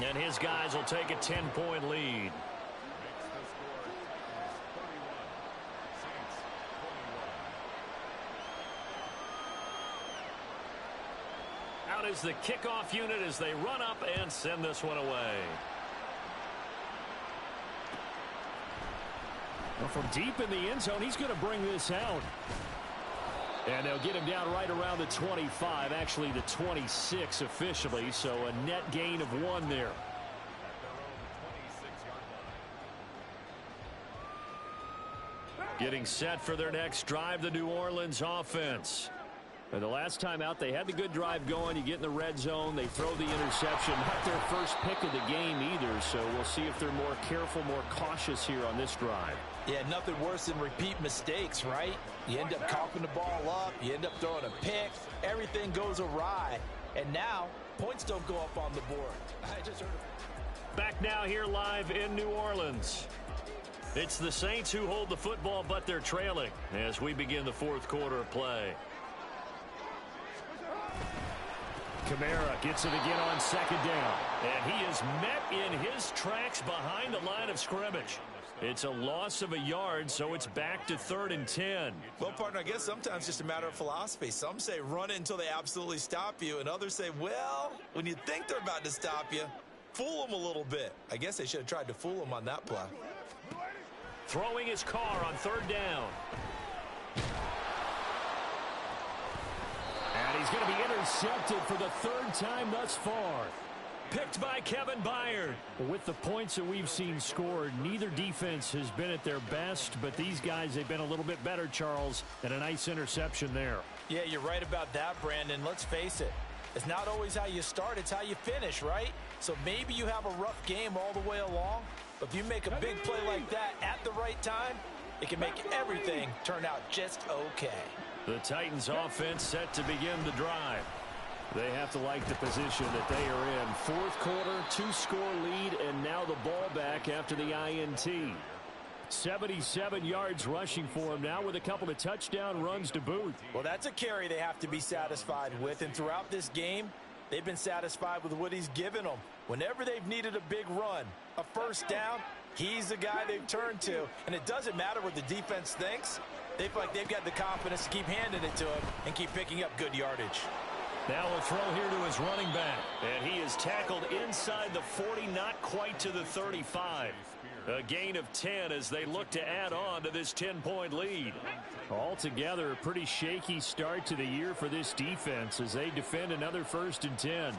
And his guys will take a 10-point lead. Out is the kickoff unit as they run up and send this one away. Well, from deep in the end zone, he's going to bring this out. And they'll get him down right around the 25, actually the 26 officially, so a net gain of 1 there. Getting set for their next drive, the New Orleans offense. And the last time out, they had the good drive going. You get in the red zone, they throw the interception. Not their first pick of the game either, so we'll see if they're more careful, more cautious here on this drive. Yeah, nothing worse than repeat mistakes, right? You end up coughing the ball up, you end up throwing a pick, everything goes awry, and now points don't go up on the board. I just heard of... Back now here live in New Orleans. It's the Saints who hold the football, but they're trailing as we begin the 4th quarter of play. Kamara gets it again on 2nd down. And he is met in his tracks behind the line of scrimmage. It's a loss of a yard, so it's back to 3rd and 10. Well, partner, I guess sometimes it's just a matter of philosophy. Some say run it until they absolutely stop you, and others say, well, when you think they're about to stop you, fool him a little bit. I guess they should have tried to fool him on that play. Throwing his car on third down. And he's going to be intercepted for the third time thus far. Picked by Kevin Byard. With the points that we've seen scored, neither defense has been at their best, but these guys, they've been a little bit better, Charles, and a nice interception there. Yeah, you're right about that, Brandon. Let's face it. It's not always how you start, it's how you finish, right? So maybe you have a rough game all the way along, but if you make a big play like that at the right time, it can make everything turn out just okay. The Titans offense set to begin the drive. They have to like the position that they are in. Fourth quarter, 2-score lead, and now the ball back after the INT. 77 yards rushing for him now with a couple of touchdown runs to boot. Well, that's a carry they have to be satisfied with, and throughout this game, they've been satisfied with what he's given them. Whenever they've needed a big run, a first down, he's the guy they've turned to, and it doesn't matter what the defense thinks. They feel like they've got the confidence to keep handing it to him and keep picking up good yardage. Now a throw here to his running back. And he is tackled inside the 40, not quite to the 35. A gain of 10 as they look to add on to this 10-point lead. Altogether, a pretty shaky start to the year for this defense as they defend another 1st and 10.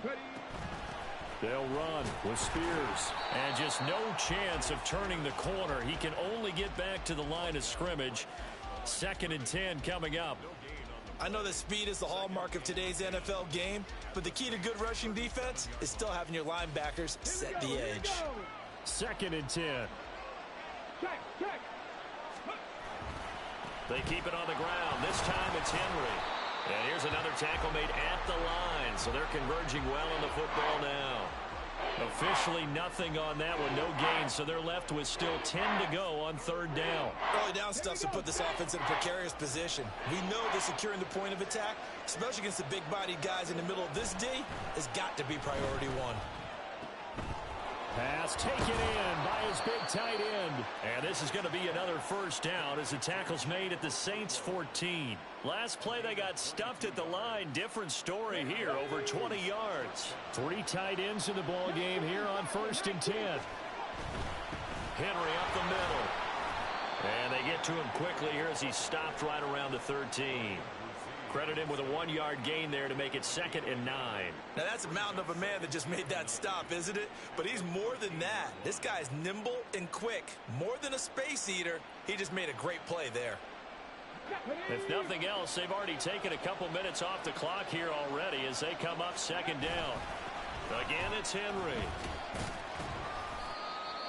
They'll run with Spears. And just no chance of turning the corner. He can only get back to the line of scrimmage. 2nd and 10 coming up. I know that speed is the hallmark of today's NFL game, but the key to good rushing defense is still having your linebackers set the edge. 2nd and 10. Check. They keep it on the ground. This time it's Henry. And here's another tackle made at the line, so they're converging well on the football now. Officially nothing on that one, no gain, so they're left with still 10 to go on 3rd down. Early down stuff to put this offense in a precarious position. We know that securing the point of attack, especially against the big-bodied guys in the middle of this D, has got to be priority one. Pass taken in by his big tight end. And this is going to be another 1st down as the tackle's made at the Saints 14. Last play they got stuffed at the line. Different story here, over 20 yards. 3 tight ends in the ball game here on 1st and 10. Henry up the middle. And they get to him quickly here as he stopped right around the 13. Credit him with a 1-yard gain there to make it 2nd and 9. Now that's a mountain of a man that just made that stop, isn't it? But he's more than that. This guy's nimble and quick. More than a space eater, he just made a great play there. If nothing else, they've already taken a couple minutes off the clock here already as they come up 2nd down. Again, it's Henry.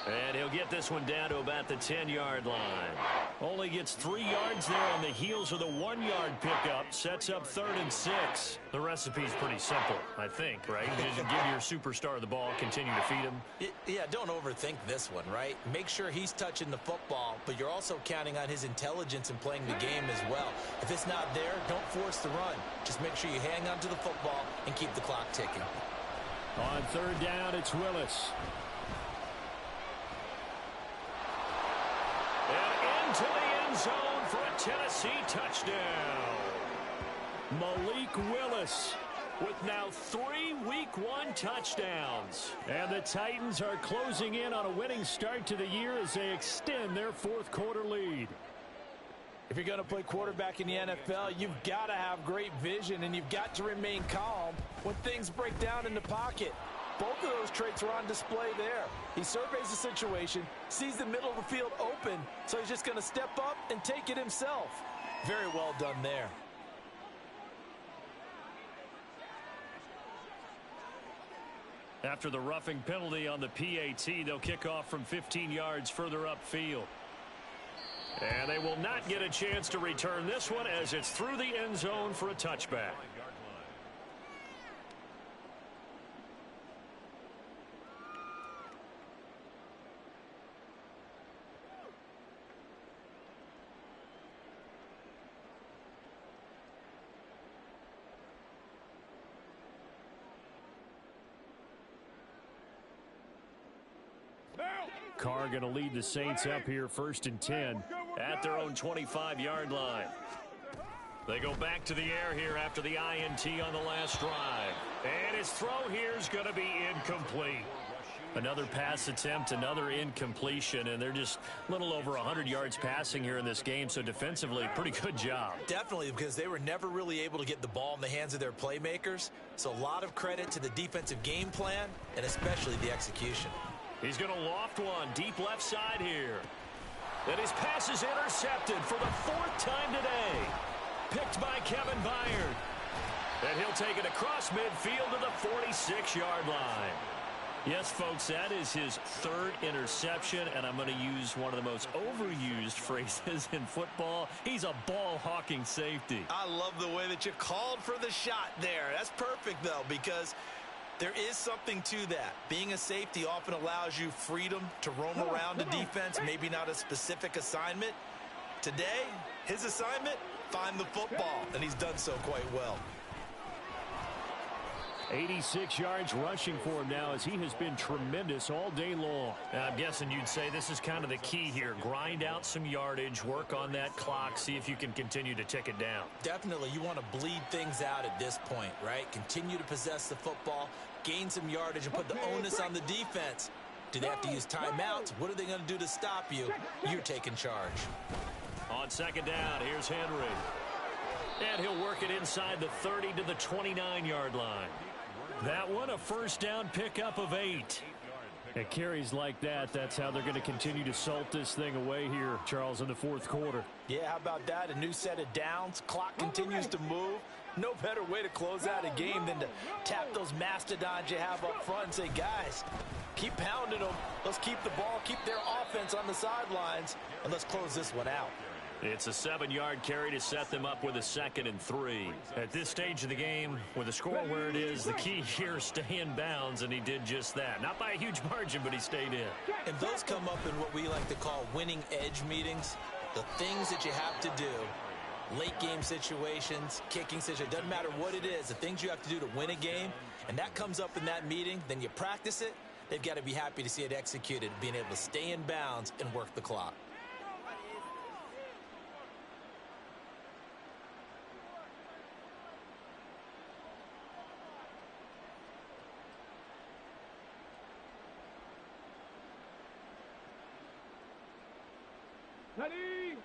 And he'll get this one down to about the 10-yard line. Only gets 3 yards there on the heels of the 1-yard pickup. Sets up 3rd and 6. The recipe's pretty simple, I think, right? You just give your superstar the ball, continue to feed him. Yeah, don't overthink this one, right? Make sure he's touching the football, but you're also counting on his intelligence in playing the game as well. If it's not there, don't force the run. Just make sure you hang on to the football and keep the clock ticking. On 3rd down, it's Willis. To the end zone for a Tennessee touchdown. Malik Willis with now 3 Week 1 touchdowns. And the Titans are closing in on a winning start to the year as they extend their 4th quarter lead. If you're going to play quarterback in the NFL, you've got to have great vision and you've got to remain calm when things break down in the pocket. Both of those traits are on display there. He surveys the situation, sees the middle of the field open, so he's just going to step up and take it himself. Very well done there. After the roughing penalty on the PAT, they'll kick off from 15 yards further upfield. And they will not get a chance to return this one as it's through the end zone for a touchback. Carr going to lead the Saints up here 1st and 10 at their own 25-yard line. They go back to the air here after the INT on the last drive. And his throw here is going to be incomplete. Another pass attempt, another incompletion, and they're just a little over 100 yards passing here in this game, so defensively, pretty good job. Definitely, because they were never really able to get the ball in the hands of their playmakers, so a lot of credit to the defensive game plan and especially the execution. He's going to loft one deep left side here. And his pass is intercepted for the 4th time today. Picked by Kevin Byard. And he'll take it across midfield to the 46-yard line. Yes, folks, that is his 3rd interception, and I'm going to use one of the most overused phrases in football. He's a ball-hawking safety. I love the way that you called for the shot there. That's perfect, though, because there is something to that. Being a safety often allows you freedom to roam around the defense, maybe not a specific assignment. Today, his assignment, find the football, and he's done so quite well. 86 yards rushing for him now as he has been tremendous all day long. I'm guessing you'd say this is kind of the key here. Grind out some yardage, work on that clock, see if you can continue to tick it down. Definitely, you want to bleed things out at this point, right? Continue to possess the football, gain some yardage, and put the onus on the defense. Do they have to use timeouts? What are they going to do to stop you? You're taking charge. On 2nd down, here's Henry. And he'll work it inside the 30 to the 29-yard line. That one, a 1st down pickup of 8. At carries like that, that's how they're going to continue to salt this thing away here, Charles, in the 4th quarter. Yeah, how about that? A new set of downs. Clock continues to move. No better way to close out a game than to tap those mastodons you have up front and say, guys, keep pounding them. Let's keep the ball, keep their offense on the sidelines, and let's close this one out. It's a 7-yard carry to set them up with a 2nd and 3. At this stage of the game, with the score where it is, the key here is stay in bounds, and he did just that. Not by a huge margin, but he stayed in. And those come up in what we like to call winning edge meetings. The things that you have to do, late game situations, kicking situations, doesn't matter what it is, the things you have to do to win a game, and that comes up in that meeting, then you practice it. They've got to be happy to see it executed, being able to stay in bounds and work the clock. Ready?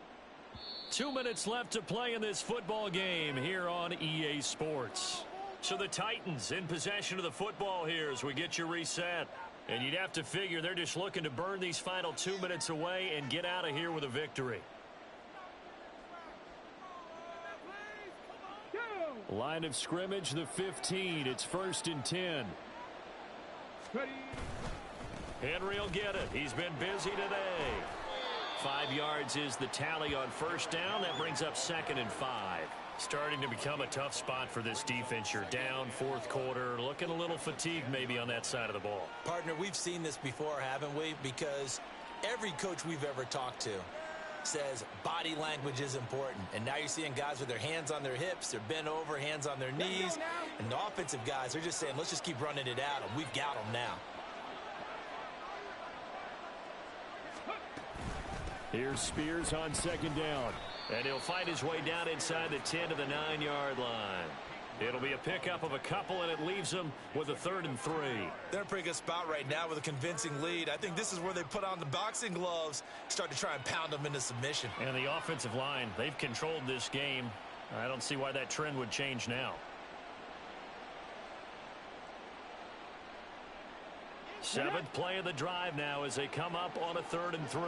2 minutes left to play in this football game here on EA Sports. So the Titans in possession of the football here as we get you reset. And you'd have to figure they're just looking to burn these final 2 minutes away and get out of here with a victory. Line of scrimmage, the 15. It's 1st and 10. Ready? Henry will get it. He's been busy today. 5 yards is the tally on 1st down. That brings up 2nd and 5. Starting to become a tough spot for this defense. You're down 4th quarter, looking a little fatigued maybe on that side of the ball. Partner, we've seen this before, haven't we? Because every coach we've ever talked to says body language is important. And now you're seeing guys with their hands on their hips, they're bent over, hands on their knees. And the offensive guys are just saying, let's just keep running it out, and we've got them now. Here's Spears on 2nd down. And he'll fight his way down inside the 10 to the 9-yard line. It'll be a pickup of a couple, and it leaves them with a 3rd and 3. They're in a pretty good spot right now with a convincing lead. I think this is where they put on the boxing gloves, start to try and pound them into submission. And the offensive line, they've controlled this game. I don't see why that trend would change now. 7th play of the drive now as they come up on a 3rd and 3.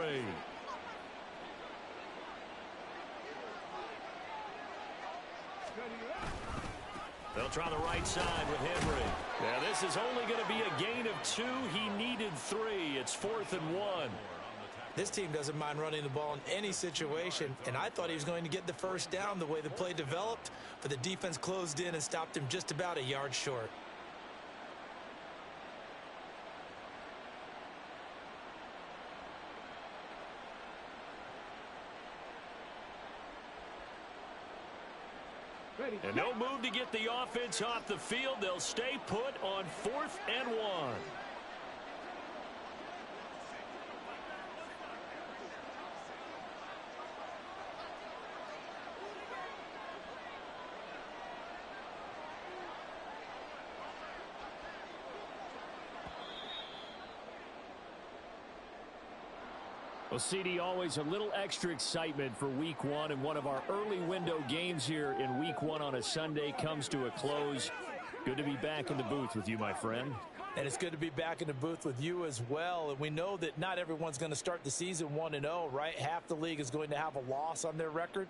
They'll try the right side with Henry. Now this is only going to be a gain of 2. He needed 3. It's 4th and 1. This team doesn't mind running the ball in any situation, and I thought he was going to get the 1st down the way the play developed, but the defense closed in and stopped him just about a yard short. And no move to get the offense off the field. They'll stay put on 4th and 1. Well, CD, always a little extra excitement for Week 1, and one of our early window games here in Week 1 on a Sunday comes to a close. Good to be back in the booth with you, my friend. And it's good to be back in the booth with you as well. And we know that not everyone's going to start the season 1-0, right? Half the league is going to have a loss on their record,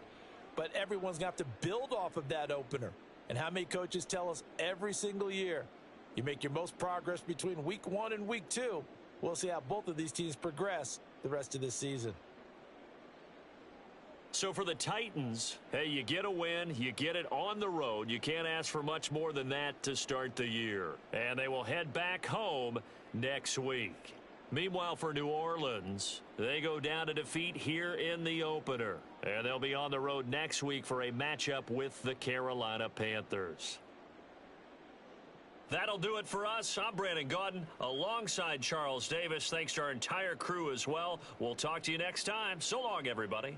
but everyone's going to have to build off of that opener. And how many coaches tell us every single year, you make your most progress between Week 1 and Week 2. We'll see how both of these teams progress the rest of this season. So for the Titans, hey, you get a win, you get it on the road. You can't ask for much more than that to start the year. And they will head back home next week. Meanwhile, for New Orleans, they go down to defeat here in the opener. And they'll be on the road next week for a matchup with the Carolina Panthers. That'll do it for us. I'm Brandon Gaudin alongside Charles Davis. Thanks to our entire crew as well. We'll talk to you next time. So long, everybody.